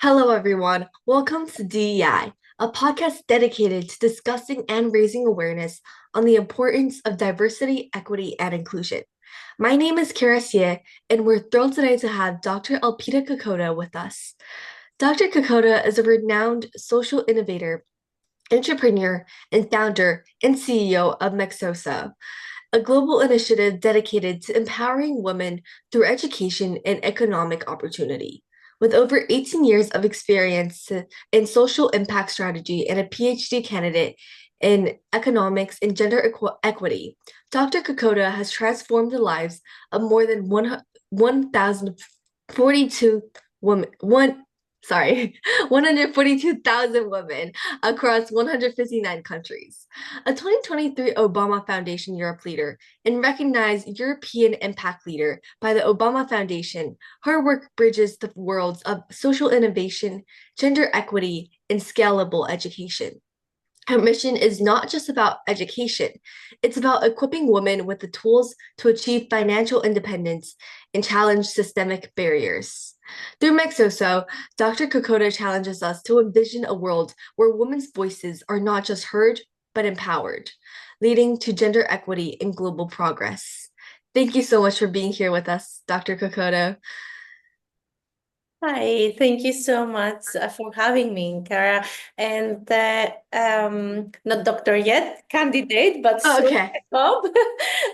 Hello, everyone. Welcome to DEI, a podcast dedicated to discussing and raising awareness on the importance of diversity, equity, and inclusion. My name is Kara Xie, and we're thrilled today to have Dr. Elpida Kokkota with us. Dr. Kokkota is a renowned social innovator, entrepreneur, and founder and CEO of Mexoxo, a global initiative dedicated to empowering women through education and economic opportunity. With over 18 years of experience in social impact strategy and a PhD candidate in economics and gender equity, Dr. Kokkota has transformed the lives of more than 1,042 women, 142,000 women across 159 countries. A 2023 Obama Foundation Europe leader and recognized European Impact Leader by the Obama Foundation, her work bridges the worlds of social innovation, gender equity, and scalable education. Her mission is not just about education, it's about equipping women with the tools to achieve financial independence and challenge systemic barriers. Through Mexoso, Dr. Kokkota challenges us to envision a world where women's voices are not just heard, but empowered, leading to gender equity and global progress. Thank you so much for being here with us, Dr. Kokkota. Hi, thank you so much for having me, Kara. And not doctor yet, candidate, but Oh, soon okay. I hope.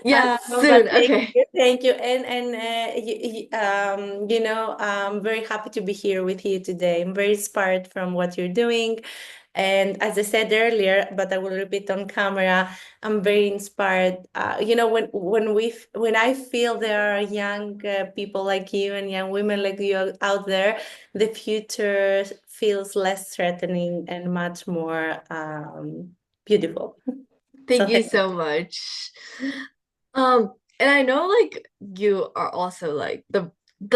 Yes, But soon. Okay. thank you, and I'm very happy to be here with you today. I'm very inspired from what you're doing, and as I said earlier, but I will repeat on camera, I'm very inspired. When I feel there are young people like you and young women like you out there, the future feels less threatening and much more beautiful. So Thank you thank so much. And I know like you are also like the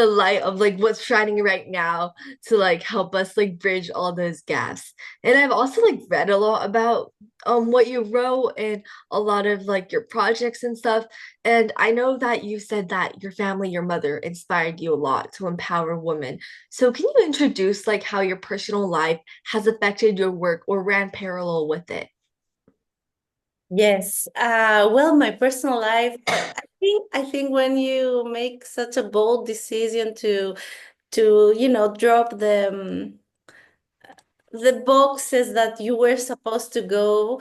light of like what's shining right now to like help us like bridge all those gaps. And I've also like read a lot about what you wrote and a lot of like your projects and stuff. And I know that you said that your family, your mother inspired you a lot to empower women. So can you introduce like how your personal life has affected your work or ran parallel with it? Yes. Well, my personal life, I think when you make such a bold decision to drop the boxes that you were supposed to go,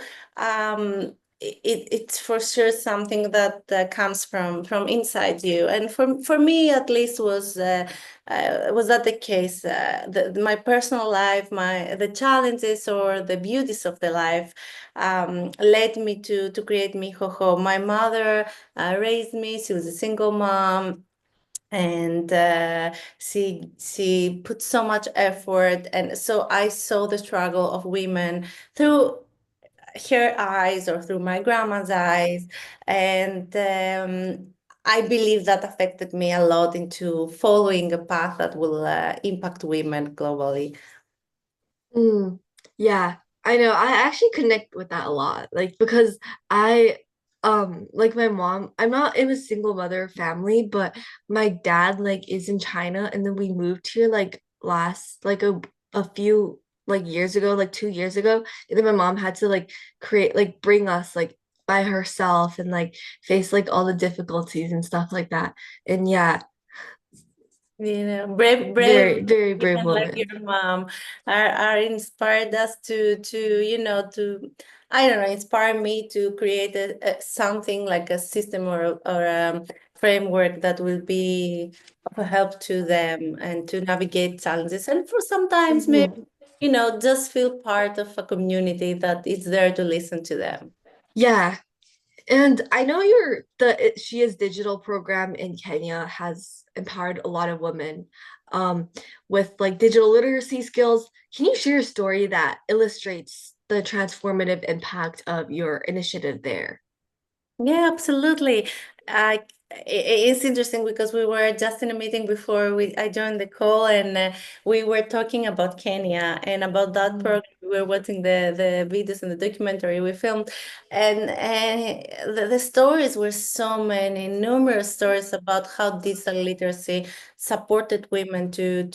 it's for sure something that comes from inside you. And for me at least was that the case. My personal life, the challenges or the beauties of the life led me to create Mijojo. My mother raised me. She was a single mom, and she put so much effort, and so I saw the struggle of women through her eyes or through my grandma's eyes, and I believe that affected me a lot into following a path that will impact women globally. Mm, yeah, I know. I actually connect with that a lot. Like because I like my mom, I'm not in a single mother family, but my dad like is in China and then we moved here like last like a few like years ago, like 2 years ago. And then my mom had to like create like bring us like by herself and like face like all the difficulties and stuff like that. And yeah, Brave very, very brave women like woman. your mom are inspired us to I don't know, inspire me to create a something like a system or a framework that will be of a help to them and to navigate challenges, and for sometimes Mhm. maybe just feel part of a community that is there to listen to them. Yeah, and I know She Is Digital program in Kenya has empowered a lot of women um, with like digital literacy skills. Can you share a story that illustrates the transformative impact of your initiative there? Yeah, absolutely. it's interesting because we were just in a meeting before I joined the call, and we were talking about Kenya and about that Mm. program. We were watching the videos and the documentary we filmed, and the stories were so many, numerous stories about how digital literacy supported women to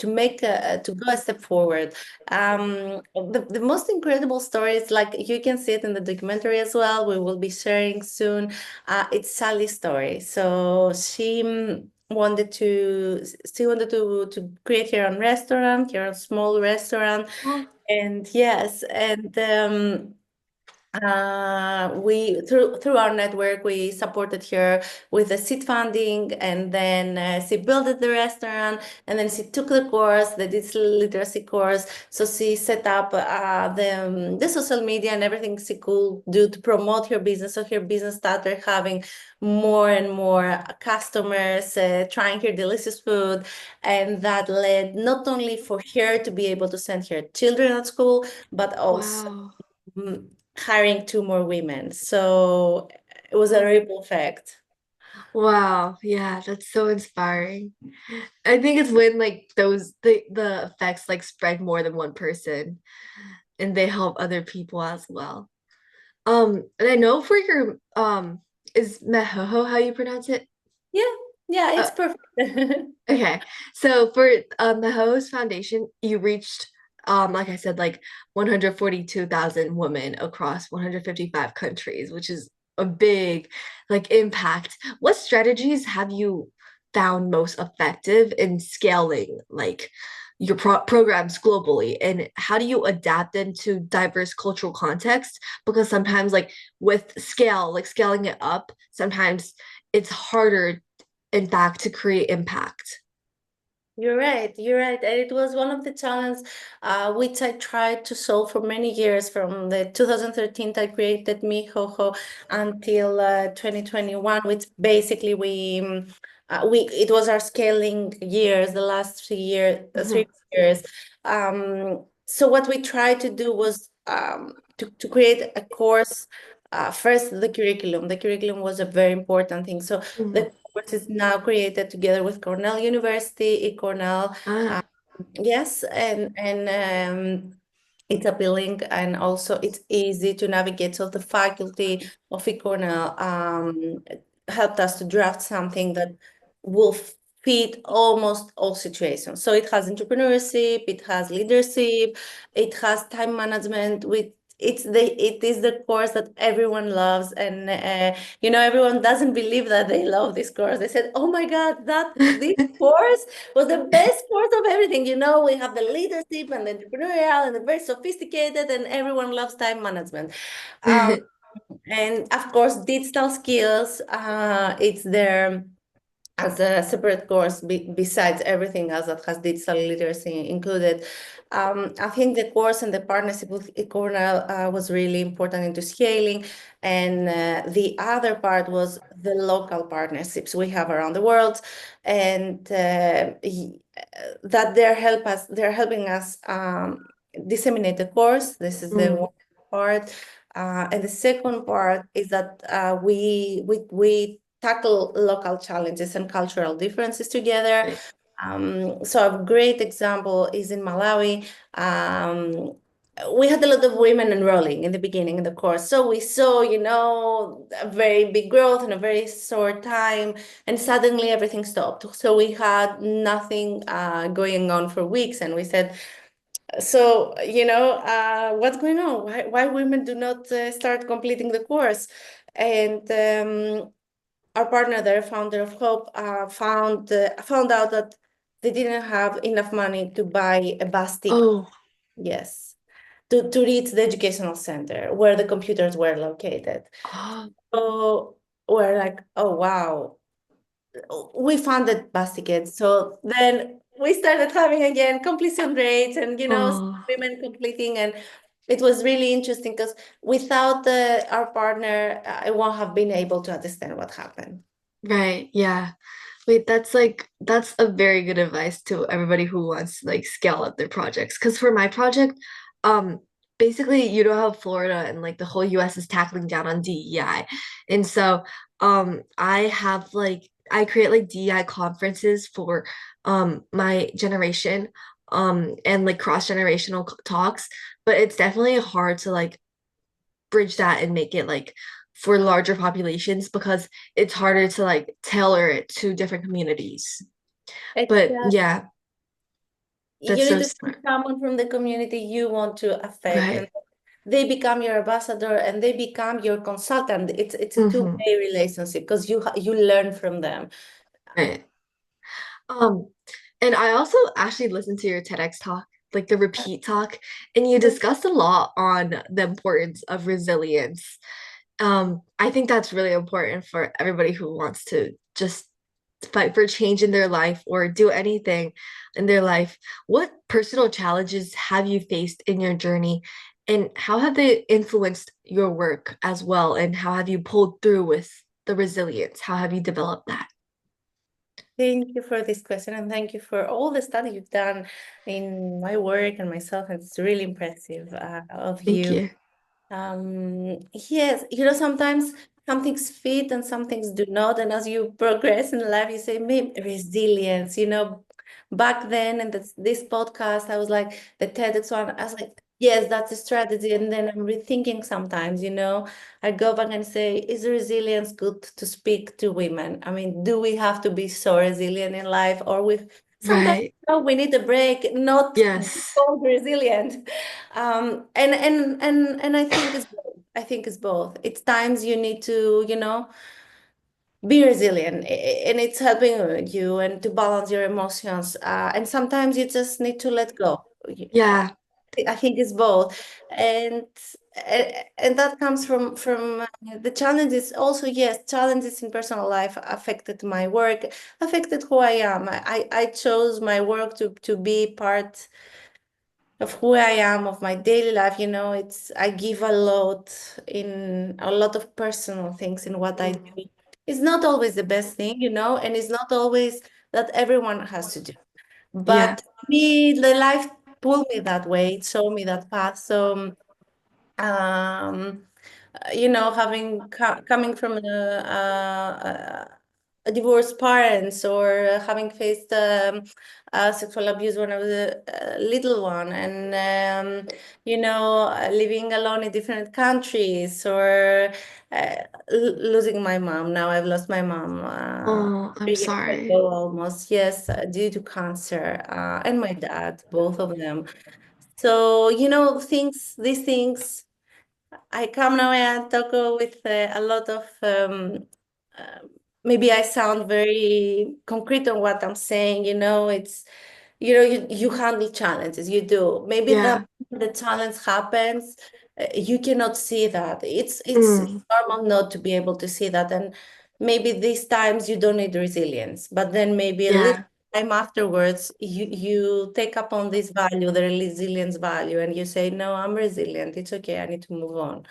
make to go a step forward. The most incredible stories, like you can see it in the documentary as well. We will be sharing soon. It's Sally's story. So she wanted to create her own restaurant, her own small restaurant, Oh, and yes, and we through our network we supported her with the seed funding, and then she built the restaurant, and then she took the course, the digital literacy course. So she set up the social media and everything she could do to promote her business. So her business started having more and more customers trying her delicious food, and that led not only for her to be able to send her children at school, but also wow. mm, hiring two more women. So it was a Oh, ripple effect. wow. Yeah, that's so inspiring. I think it's when like the effects like spread more than one person and they help other people as well. And I know for your is Mehoho how you pronounce it? Yeah, yeah, Uh, it's perfect. okay. So for Mehoho's foundation, you reached like I said, like 142,000 women across 155 countries, which is a big like impact. What strategies have you found most effective in scaling like your programs globally, and how do you adapt them to diverse cultural contexts? Because sometimes like with scale, like scaling it up, sometimes it's harder in fact to create impact. You're right. You're right. And it was one of the challenges which I tried to solve for many years. From the 2013 I created Mihoho until 2021, which basically we it was our scaling years, the last 3 years, Mhm. 3 years. So what we tried to do was to create a course. First, the curriculum. The curriculum was a very important thing. So Mhm. the course is now created together with Cornell University, Cornell. Ah, Yes, and it's appealing, and also it's easy to navigate. So the faculty of Cornell helped us to draft something that will fit almost all situations. So it has entrepreneurship, it has leadership, it has time management. With it is the course that everyone loves, and everyone doesn't believe that they love this course. They said, "Oh my God, that this course was the best course of everything." We have the leadership and the entrepreneurial and the very sophisticated, and everyone loves time management. Um, and of course, digital skills, it's there as a separate course besides everything else that has digital literacy included. I think the course and the partnership with Cornell was really important into scaling. And the other part was the local partnerships we have around the world. And that they're helping us disseminate the course. This is the mm, one part. And the second part is that we tackle local challenges and cultural differences together. right. So a great example is in Malawi. We had a lot of women enrolling in the beginning in the course. So we saw, a very big growth in a very short time, and suddenly everything stopped. So we had nothing going on for weeks, and we said, so, what's going on? Why women do not start completing the course? And our partner there, founder of Hope, found out that they didn't have enough money to buy a bus ticket. Oh, Yes, to reach the educational center where the computers were located. oh, So we're like, oh wow, we funded bus tickets. So then we started having again completion rates, and oh, women completing, and it was really interesting because without our partner, I won't have been able to understand what happened. right. Yeah. Wait, that's a very good advice to everybody who wants to like scale up their projects. Because for my project, um, basically you know how Florida and like the whole US is tackling down on DEI. And so I have like I create like DEI conferences for my generation and like cross-generational talks, but it's definitely hard to like bridge that and make it like for larger populations because it's harder to like tailor it to different communities. But Exactly. yeah, You that's need so to find smart. someone from the community you want to affect, and Right. they become your ambassador and they become your consultant. It's a Hmm. two-way relationship because you learn from them. Right. Um, and I also actually listened to your TEDx talk, like the repeat talk, and you discussed a lot on the importance of resilience. I think that's really important for everybody who wants to just fight for change in their life or do anything in their life. What personal challenges have you faced in your journey, and how have they influenced your work as well? And how have you pulled through with the resilience? How have you developed that? Thank you for this question, and thank you for all the study you've done in my work and myself. It's really impressive of Thank you. you. Yes, sometimes some things fit and some things do not. And as you progress in life, you say, maybe resilience, back then in this podcast, I was like, the TEDx one, I was like, yes, that's a strategy. And then I'm rethinking sometimes, I go back and say, is resilience good to speak to women? I mean, do we have to be so resilient in life? Or sometimes, Right. we need a break, not Yes. so resilient. And I think it's both. It's times you need to, be resilient, and it's helping you and to balance your emotions. And sometimes you just need to let go. Yeah. I think it's both, and and that comes from the challenges. Also, yes, challenges in personal life affected my work, affected who I am. I chose my work to be part of who I am, of my daily life. I give a lot of personal things in what I Mm. do. It's not always the best thing, and it's not always that everyone has to do. Yeah. But me, the life pulled me that way, it showed me that path. So um, having coming from a divorced parents, or having faced sexual abuse when I was a little one, and living alone in different countries, or losing my mom. Now I've lost my mom Oh, I'm 3 years sorry. ago almost. Yes, due to cancer, and my dad, both of them. So, these things, I come now and talk with a lot of, uh, maybe I sound very concrete on what I'm saying, you handle challenges, you do. Maybe Yeah. the challenge happens, you cannot see that. It's Mm. normal not to be able to see that. And maybe these times you don't need resilience, but then maybe a little Yeah. time afterwards, you take up on this value, the resilience value, and you say, no, I'm resilient. It's okay. I need to move on.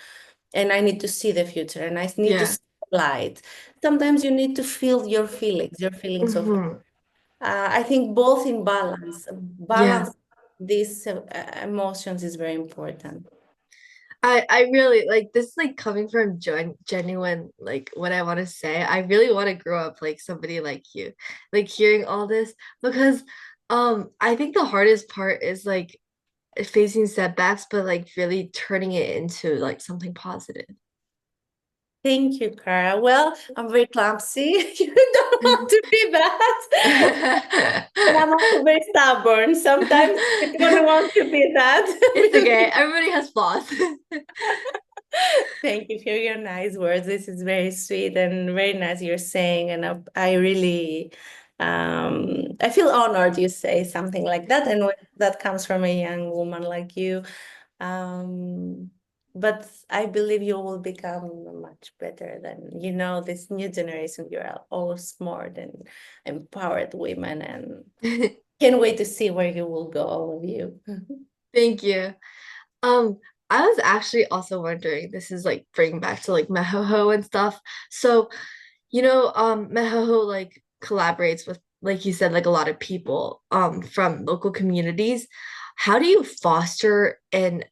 And I need to see the future, and I need to Yeah. see light. Sometimes you need to feel your feelings of, Hmm. I think both in balance Yeah. these emotions is very important. I really like this like coming from genuine like what I want to say. I really want to grow up like somebody like you. Like hearing all this because I think the hardest part is like facing setbacks but like really turning it into like something positive. Thank you, Cara. Well, I'm very clumsy. You don't want to be that. And I'm also very stubborn. Sometimes I don't want to be It's okay. that. Everybody has flaws. Thank you for your nice words. This is very sweet and very nice you're saying. And I really, I feel honored you say something like that. And when that comes from a young woman like you. Um, but I believe you will become much better than, this new generation. You're all smart and empowered women, and can't wait to see where you will go, all of you. Thank you. Um, I was actually also wondering, this is like bringing back to like Mehoho and stuff. So, Mehoho like collaborates with, like you said, like a lot of people from local communities. How do you foster and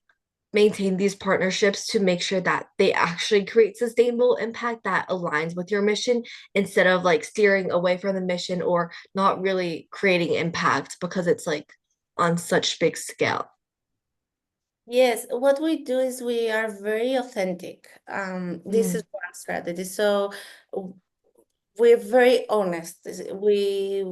maintain these partnerships to make sure that they actually create sustainable impact that aligns with your mission instead of like steering away from the mission or not really creating impact because it's like on such big scale. Yes, what we do is we are very authentic. This is Mm, one strategy. So we're very honest. We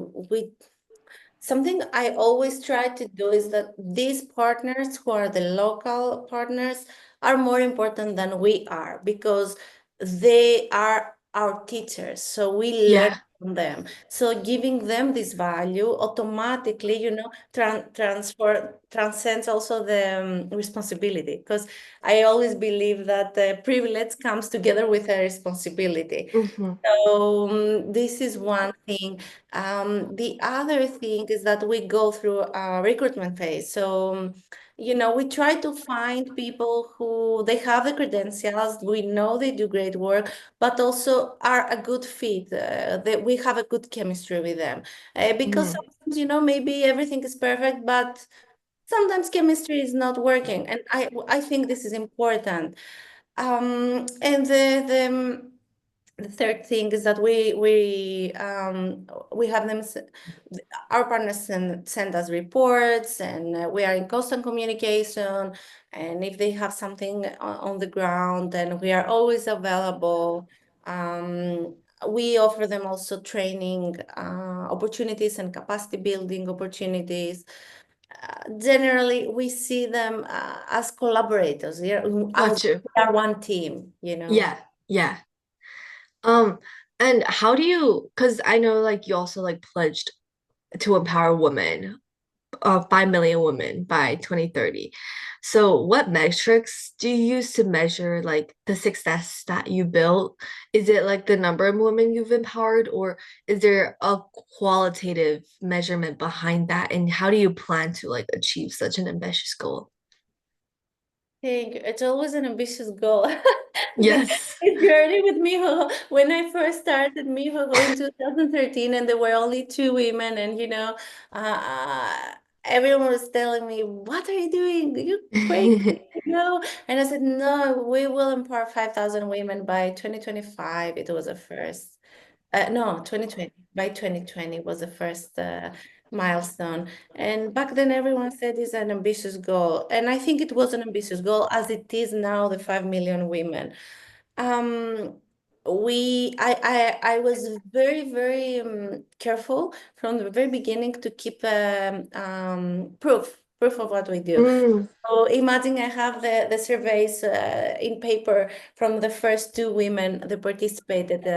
Something I always try to do is that these partners who are the local partners are more important than we are because they are our teachers. So we learn yeah. from them. So giving them this value automatically, transcends also the responsibility. Because I always believe that the privilege comes together with a responsibility. Hmm. So this is one thing. The other thing is that we go through a recruitment phase. So, we try to find people who they have the credentials, we know they do great work, but also are a good fit, that we have a good chemistry with them. Because Hmm. sometimes, maybe everything is perfect, but sometimes chemistry is not working. And I think this is important. And the third thing is that we have them our partners send us reports, and we are in constant communication, and if they have something on the ground, then we are always available. We offer them also training opportunities and capacity building opportunities. Generally we see them as collaborators, yeah, as Got you. we are one team. Yeah. Yeah. And how do you, because I know like you also like pledged to empower women, 5 million women by 2030. So what metrics do you use to measure like the success that you built? Is it like the number of women you've empowered, or is there a qualitative measurement behind that? And how do you plan to like achieve such an ambitious goal? Think it's always an ambitious goal. Yes. The journey with Miho, when I first started Miho in 2013, and there were only two women, and uh, everyone was telling me, "What are you doing? You crazy?" And I said, "No, we will empower 5,000 women by 2025." It was the first. No, 2020. By 2020 was the first milestone. And back then, everyone said it's an ambitious goal. And I think it was an ambitious goal as it is now, the 5 million women. Um, I was very, very careful from the very beginning to keep proof of what we do. Mm. So imagine I have the surveys in paper from the first two women that participated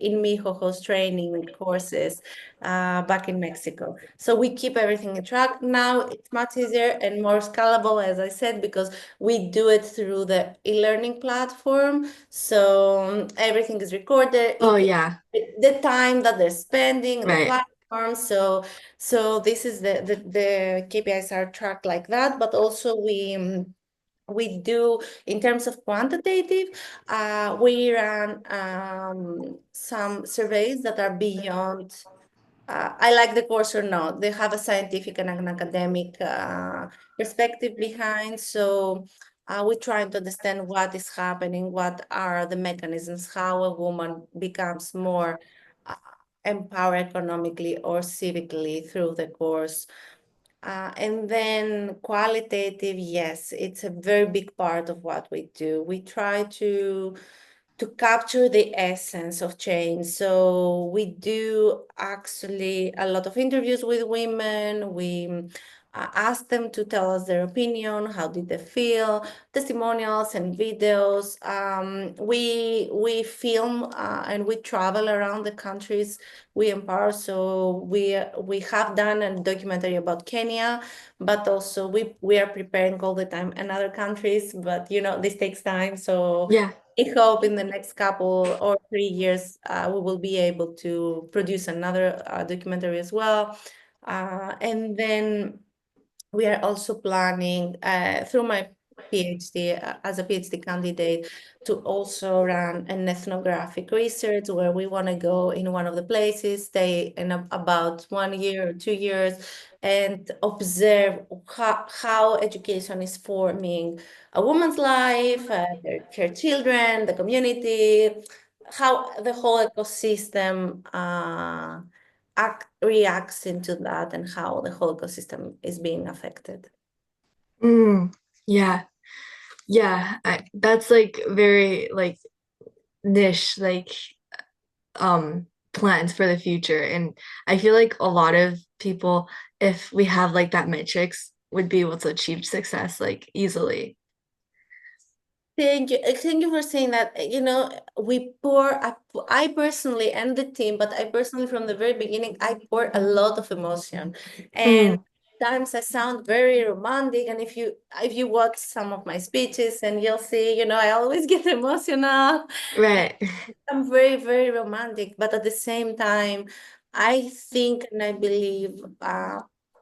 in Mijojo's training courses back in Mexico. So we keep everything in track. Now it's much easier and more scalable, as I said, because we do it through the e-learning platform. So everything is recorded, Oh yeah, the time that they're spending, the right. platform. So this is the KPIs are tracked like that, but also we do in terms of quantitative, we run some surveys that are beyond I like the course or not. They have a scientific and an academic perspective behind. So we try to understand what is happening, what are the mechanisms, how a woman becomes more uh, empowered economically or civically through the course. And then qualitative, yes, it's a very big part of what we do. We try to capture the essence of change. So we do actually a lot of interviews with women. We ask them to tell us their opinion, how did they feel, testimonials and videos. We film and we travel around the countries we empower. So we have done a documentary about Kenya, but also we are preparing all the time in other countries. But this takes time. So Yeah. I hope in the next couple or 3 years, we will be able to produce another documentary as well. And then we are also planning through my PhD, as a PhD candidate, to also run an ethnographic research where we want to go in one of the places, stay in about 1 year or 2 years, and observe how education is forming a woman's life, her children, the community, how the whole ecosystem reacts into that, and how the whole ecosystem is being affected. Mm, yeah. Yeah, that's like very like niche plans for the future. And I feel like a lot of people, if we have like that metrics, would be able to achieve success like easily. Thank you. Thank you for saying that. I personally and the team, but I personally from the very beginning, I pour a lot of emotion. And Mm, times I sound very romantic. And if you watch some of my speeches and you'll see, I always get emotional. right. I'm very, very romantic, but at the same time, I think and I believe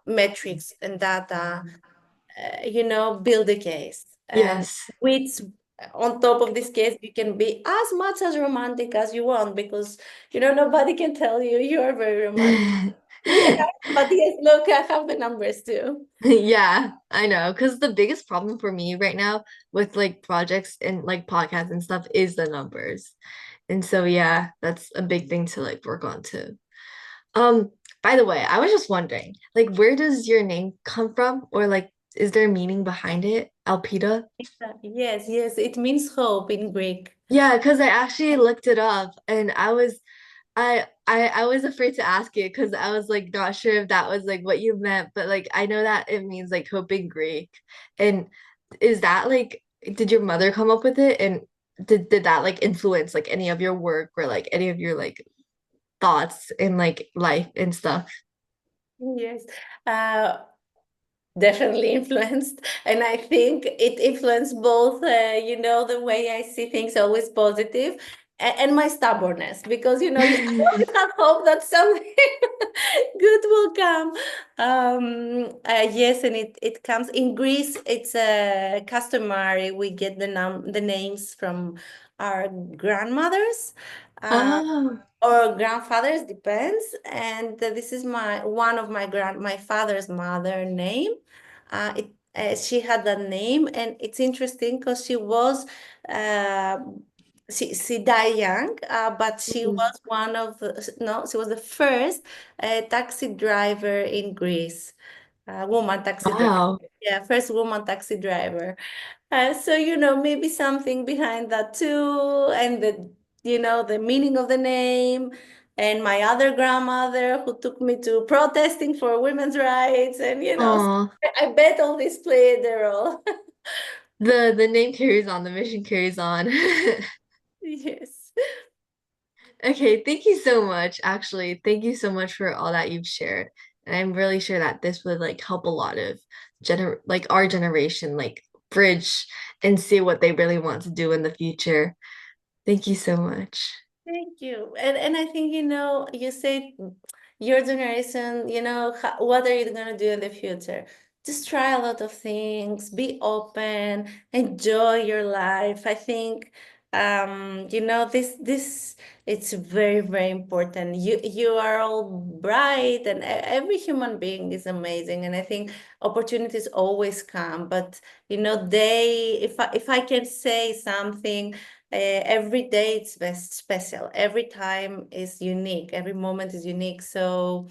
metrics and data build a case. And Yes. with on top of this case, you can be as much as romantic as you want because nobody can tell you you are very romantic. Yeah, but yes, look, I have the numbers too. Yeah, I know. Because the biggest problem for me right now with like projects and like podcasts and stuff is the numbers. And so yeah, that's a big thing to like work on too. Um, by the way, I was just wondering, like, where does your name come from? Or like, is there a meaning behind it? Elpida? Yes, yes, it means hope in Greek. Yeah, because I actually looked it up and I was afraid to ask it because I was like not sure if that was like what you meant, but like I know that it means like hope in Greek. And is that like did your mother come up with it? And did that like influence like any of your work or like any of your like thoughts in like life and stuff? Yes. Uh, Definitely influenced. And I think it influenced both, the way I see things always positive and my stubbornness, because, I always have hope that something good will come. Yes, and it comes in Greece. It's customary. We get the names from our grandmothers. Uh, Oh, or grandfathers, depends. And this is one of my father's mother name. She had that name, and it's interesting because uh, she died young, but she mm, was one of no, she was the first taxi driver in Greece, woman taxi driver. wow. Yeah, first woman taxi driver. So, maybe something behind that too, and the meaning of the name, and my other grandmother who took me to protesting for women's rights, and so Oh, I bet all this played their role. the name carries on, the mission carries on. Yes. Okay, thank you so much. Actually, thank you so much for all that you've shared. And I'm really sure that this would like help a lot of like our generation like bridge and see what they really want to do in the future. Thank you so much. Thank you. And I think, you said your generation, what are you going to do in the future? Just try a lot of things, be open, enjoy your life. I think, this it's very, very important. You are all bright, and every human being is amazing. And I think opportunities always come, but if I can say something, every day it's best special. Every time is unique. Every moment is unique. So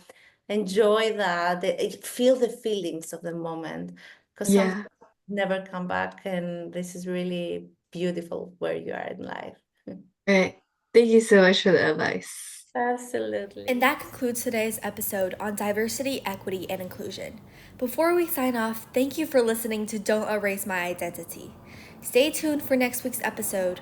enjoy that. Feel the feelings of the moment, because some Yeah, never come back. And this is really beautiful where you are in life. right. Thank you so much for the advice. Absolutely. And that concludes today's episode on diversity, equity, and inclusion. Before we sign off, thank you for listening to Don't Erase My Identity. Stay tuned for next week's episode.